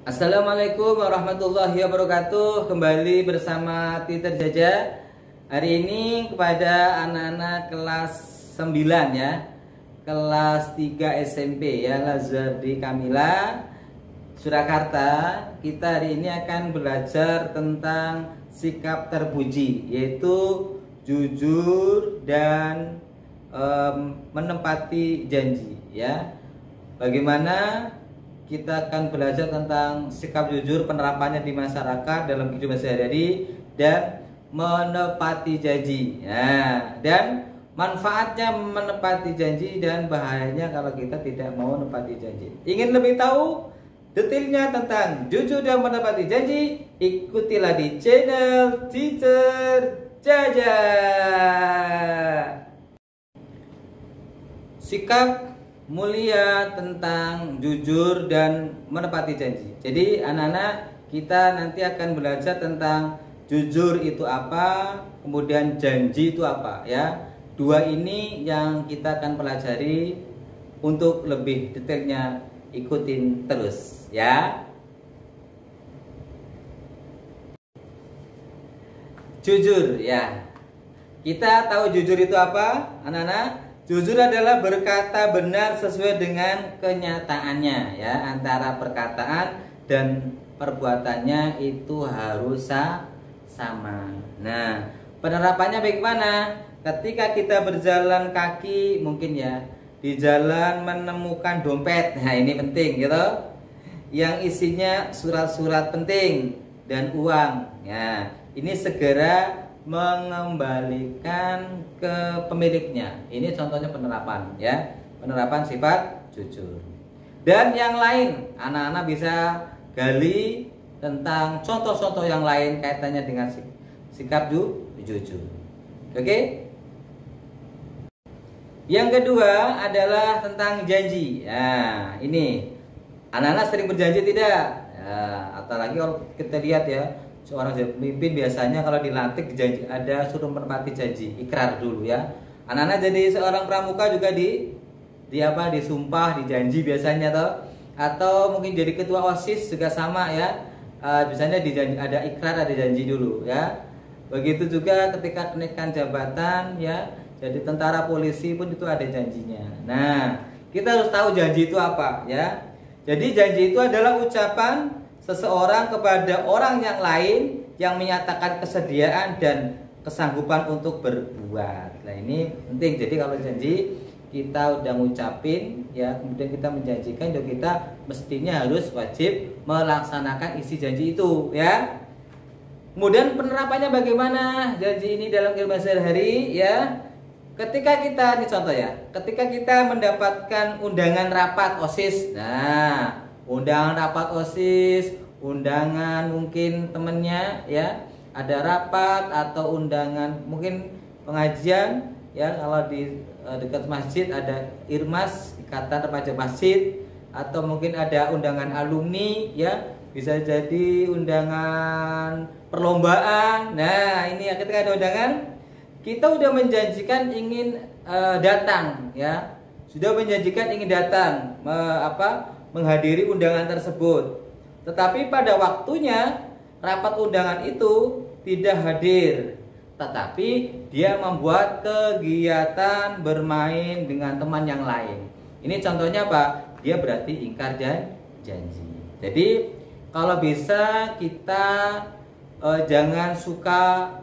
Assalamualaikum warahmatullahi wabarakatuh. Kembali bersama Titer Jaja. Hari ini kepada anak-anak kelas 9 ya, kelas 3 SMP ya, Lazardi Kamila Surakarta. Kita hari ini akan belajar tentang sikap terpuji, yaitu jujur dan menepati janji ya. Bagaimana kita akan belajar tentang sikap jujur, penerapannya di masyarakat dalam kehidupan sehari-hari, dan menepati janji ya, dan manfaatnya menepati janji dan bahayanya kalau kita tidak mau menepati janji. Ingin lebih tahu detailnya tentang jujur dan menepati janji? Ikutilah di channel Titer Jaja. Sikap mulia tentang jujur dan menepati janji. Jadi anak-anak, kita nanti akan belajar tentang jujur itu apa, kemudian janji itu apa ya. Dua ini yang kita akan pelajari. Untuk lebih detailnya ikutin terus ya. Jujur ya. Kita tahu jujur itu apa, anak-anak? Jujur adalah berkata benar sesuai dengan kenyataannya ya. Antara perkataan dan perbuatannya itu harus sama. Nah, penerapannya bagaimana? Ketika kita berjalan kaki mungkin ya, di jalan menemukan dompet. Nah, ini penting gitu. Yang isinya surat-surat penting dan uang. Ya, ini segera mengembalikan ke pemiliknya. Ini contohnya penerapan ya, penerapan sifat jujur. Dan yang lain, anak-anak bisa gali tentang contoh-contoh yang lain kaitannya dengan sikap jujur. Oke? Yang kedua adalah tentang janji. Nah, ini anak-anak sering berjanji tidak? Ya, apalagi kalau kita lihat ya, seorang pemimpin biasanya kalau dilantik janji, ada suruh menepati janji, ikrar dulu ya. Anak-anak jadi seorang pramuka juga disumpah, dijanji biasanya toh. Atau mungkin jadi ketua OSIS juga sama ya. Biasanya dijanji, ada ikrar, ada janji dulu ya. Begitu juga ketika kenaikan jabatan ya, jadi tentara polisi pun itu ada janjinya. Nah, kita harus tahu janji itu apa ya. Jadi janji itu adalah ucapan seseorang kepada orang yang lain yang menyatakan kesediaan dan kesanggupan untuk berbuat. Nah, ini penting. Jadi kalau janji kita udah ngucapin ya, kemudian kita menjanjikan, jadi kita mestinya harus wajib melaksanakan isi janji itu ya. Kemudian penerapannya bagaimana janji ini dalam kehidupan sehari-hari ya. Ketika kita, ini contoh ya, ketika kita mendapatkan undangan rapat OSIS. Nah, undangan rapat OSIS, undangan mungkin temennya ya, ada rapat atau undangan mungkin pengajian ya, kalau di dekat masjid ada IRMAS, Ikatan Remaja Masjid, atau mungkin ada undangan alumni ya, bisa jadi undangan perlombaan. Nah, ini ya, ketika ada undangan, kita udah menjanjikan ingin datang ya, sudah menjanjikan ingin datang menghadiri undangan tersebut. Tetapi pada waktunya rapat undangan itu tidak hadir, tetapi dia membuat kegiatan bermain dengan teman yang lain. Ini contohnya apa? Dia berarti ingkar janji. Jadi kalau bisa kita jangan suka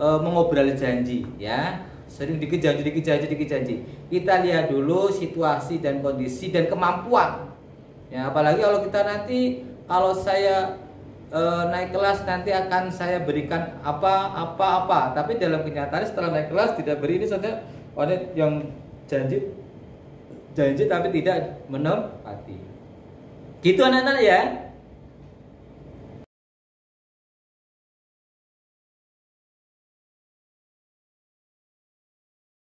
mengobrol janji ya. Sering dikit janji. Kita lihat dulu situasi dan kondisi dan kemampuan. Ya, apalagi kalau kita nanti, kalau saya naik kelas nanti akan saya berikan apa. Tapi dalam kenyataan setelah naik kelas tidak beri, ini saja ada yang janji tapi tidak menepati. Gitu anak-anak ya.